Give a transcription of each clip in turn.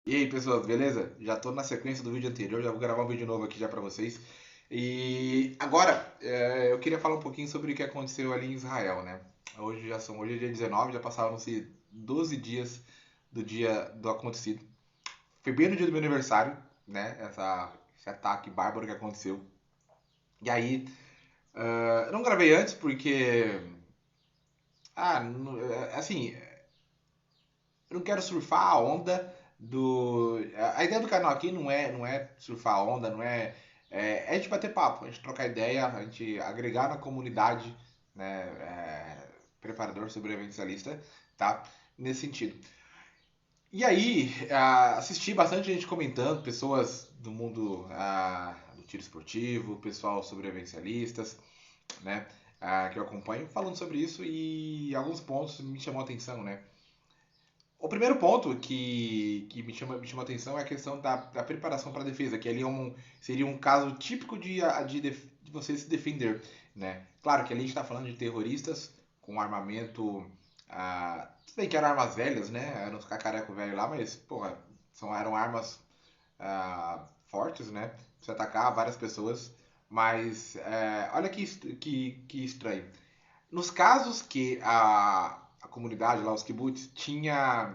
E aí, pessoas, beleza? Já tô na sequência do vídeo anterior, já vou gravar um vídeo novo aqui já pra vocês. E agora, eu queria falar um pouquinho sobre o que aconteceu ali em Israel, né? Hoje é dia 19, já passaram-se 12 dias do dia do acontecido. Foi bem no dia do meu aniversário, né? Esse ataque bárbaro que aconteceu. E aí, eu não gravei antes porque, assim, eu não quero surfar a onda do. A ideia do canal aqui não é surfar a onda, não é. É a gente bater papo, a gente trocar ideia, a gente agregar na comunidade, né? Preparador sobrevivencialista, tá? Nesse sentido. E aí, assisti bastante gente comentando, pessoas do mundo do tiro esportivo, pessoal sobrevivencialistas, né? Que eu acompanho, falando sobre isso e alguns pontos me chamou a atenção, né? O primeiro ponto que me chama a atenção é a questão da preparação para a defesa, que ali seria um caso típico de você se defender, né? Claro que ali a gente está falando de terroristas com armamento, tudo bem que eram armas velhas, né? Eram os cacareco velho lá, mas, porra, eram armas fortes, né? Pra você atacar várias pessoas, mas olha que estranho. Nos casos que a comunidade lá, os kibbutz, tinha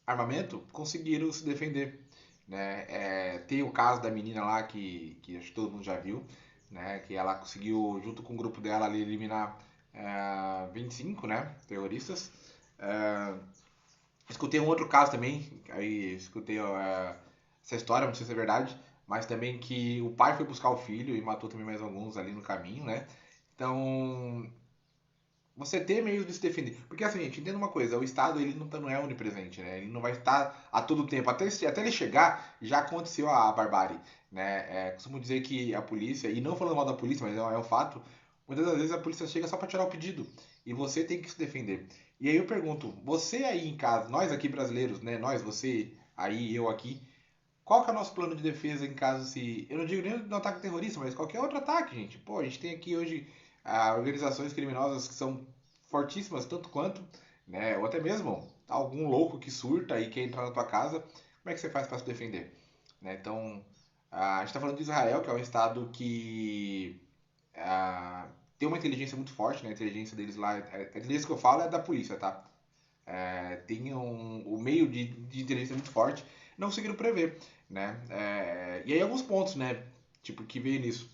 armamento, conseguiram se defender. Né? Tem o caso da menina lá que acho que todo mundo já viu, né? Que ela conseguiu, junto com o grupo dela, ali, eliminar 25, né? Terroristas. É, escutei um outro caso também, aí escutei essa história, não sei se é verdade, mas também que o pai foi buscar o filho e matou também mais alguns ali no caminho, né? Então, você ter meios de se defender. Porque assim, gente, entenda uma coisa, o Estado ele não é onipresente, né? Ele não vai estar a todo tempo. Até ele chegar, já aconteceu a barbárie. Né? Costumo dizer que a polícia, e não falando mal da polícia, mas é um fato, muitas das vezes a polícia chega só para tirar o pedido. E você tem que se defender. E aí eu pergunto, você aí em casa, nós aqui brasileiros, né? Nós, você aí, eu aqui, qual que é o nosso plano de defesa em caso se. Eu não digo nem do ataque terrorista, mas qualquer outro ataque, gente. Pô, a gente tem aqui hoje organizações criminosas que são fortíssimas, tanto quanto, né? Ou até mesmo algum louco que surta e quer entrar na tua casa. Como é que você faz para se defender? Né? Então, a gente está falando de Israel, que é um estado que tem uma inteligência muito forte, né? A inteligência deles lá, a inteligência que eu falo é da polícia, tá? Tem o meio de inteligência muito forte, não conseguiram prever, né? E aí alguns pontos, né? Tipo, que veio nisso.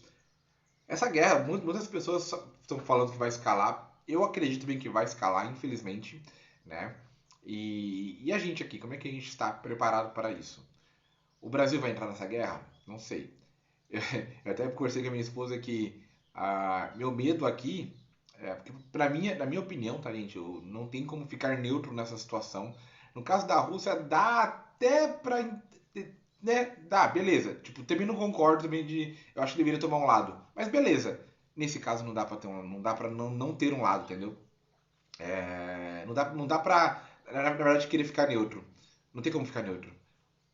Essa guerra, muitas pessoas estão falando que vai escalar. Eu acredito bem que vai escalar, infelizmente, né? E a gente aqui, como é que a gente está preparado para isso? O Brasil vai entrar nessa guerra? Não sei. Eu até conversei com a minha esposa que meu medo aqui porque na minha opinião, tá, gente, eu não tem como ficar neutro nessa situação. No caso da Rússia, dá até pra, né, dá, beleza. Tipo, também não concordo também eu acho que deveria tomar um lado. Mas beleza. Nesse caso não dá pra não dá para não ter um lado, entendeu? Não dá pra, na verdade, querer ficar neutro. Não tem como ficar neutro.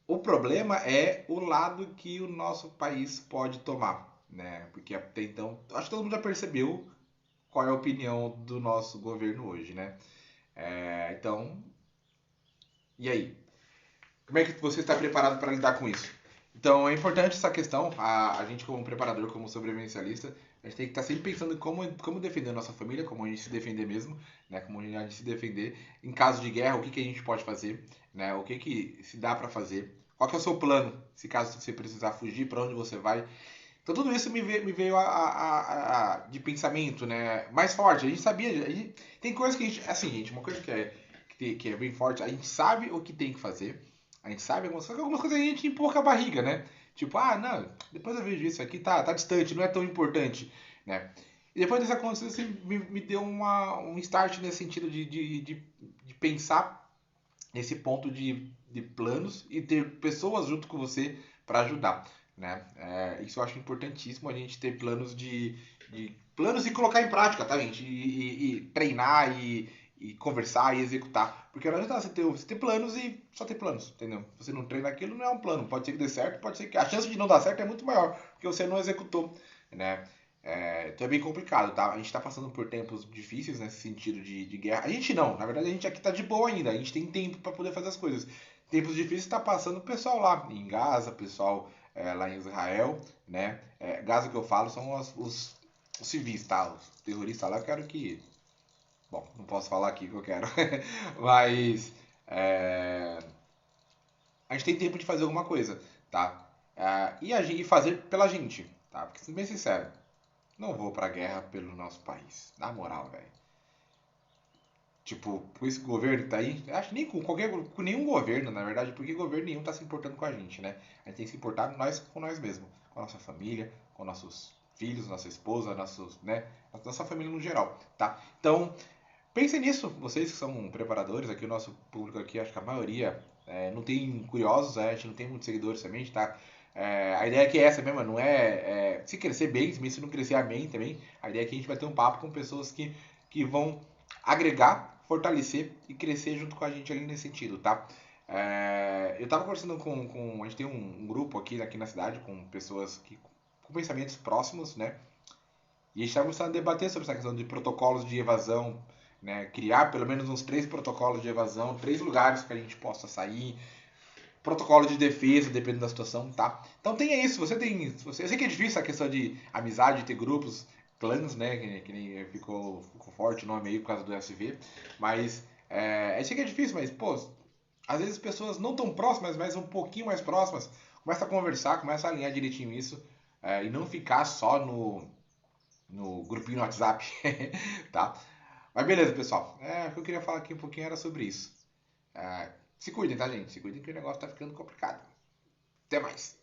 O problema é o lado que o nosso país pode tomar, né? Porque até então, acho que todo mundo já percebeu qual é a opinião do nosso governo hoje, né? Então, e aí? Como é que você está preparado para lidar com isso? Então, é importante essa questão. A gente, como preparador, como sobrevivencialista, a gente tem que estar sempre pensando em como defender a nossa família, como a gente se defender mesmo, né? Como a gente se defender. Em caso de guerra, o que a gente pode fazer, né? O que se dá para fazer. Qual que é o seu plano, se caso você precisar fugir, para onde você vai. Então tudo isso me veio de pensamento, né? Mais forte. A gente sabia. Tem coisas que a gente. Assim, gente, uma coisa que é bem forte, a gente sabe o que tem que fazer. A gente sabe algumas coisas a gente empurra a barriga, né? Tipo, não, depois eu vejo isso aqui, tá distante, não é tão importante, né? E depois dessa aconteceu, assim, me deu um start nesse sentido de pensar nesse ponto de planos e ter pessoas junto com você para ajudar, né? Isso eu acho importantíssimo a gente ter planos e colocar em prática, tá, gente? E treinar e conversar e executar. Porque não adianta você ter planos e só ter planos, entendeu? Se você não treina aquilo, não é um plano. Pode ser que dê certo, pode ser que a chance de não dar certo é muito maior, porque você não executou, né? Então é bem complicado, tá? A gente tá passando por tempos difíceis nesse sentido de guerra. A gente não, na verdade a gente aqui tá de boa ainda, a gente tem tempo para poder fazer as coisas. tempos difíceis está passando o pessoal lá em Gaza, o pessoal lá em Israel, né? Gaza que eu falo são os civis, tá? Os terroristas lá, eu quero que... Bom, não posso falar aqui o que eu quero, mas é, a gente tem tempo de fazer alguma coisa, tá? E fazer pela gente, tá? Porque, sendo bem sincero, não vou pra guerra pelo nosso país, na moral, velho. Tipo, com esse governo que tá aí, acho que nem com nenhum governo, na verdade, porque governo nenhum tá se importando com a gente, né? A gente tem que se importar nós com nós mesmos, com a nossa família, com nossos filhos, nossa esposa, né? Nossa família no geral, tá? Então, pensem nisso, vocês que são preparadores, aqui o nosso público aqui, acho que a maioria não tem curiosos, a gente não tem muitos seguidores também, tá? A ideia aqui é essa mesmo, não se crescer bem, se não crescer amém também, a ideia é que a gente vai ter um papo com pessoas que vão agregar, fortalecer e crescer junto com a gente ali nesse sentido, tá? Eu tava conversando a gente tem um grupo aqui na cidade com pessoas com pensamentos próximos, né? E a gente estava começando a debater sobre essa questão de protocolos de evasão, né? Criar pelo menos uns 3 protocolos de evasão, 3 lugares que a gente possa sair, protocolo de defesa, dependendo da situação, tá? Então tenha isso, eu sei que é difícil a questão de amizade, ter grupos, clãs, né? Que nem ficou forte o nome aí por causa do SV, mas eu sei que é difícil, mas, pô, às vezes as pessoas não tão próximas, mas um pouquinho mais próximas, começa a conversar, começa a alinhar direitinho isso, e não ficar só no grupinho no WhatsApp, tá? Mas beleza, pessoal. O que eu queria falar aqui um pouquinho era sobre isso. Se cuidem, tá, gente? Se cuidem que o negócio tá ficando complicado. Até mais.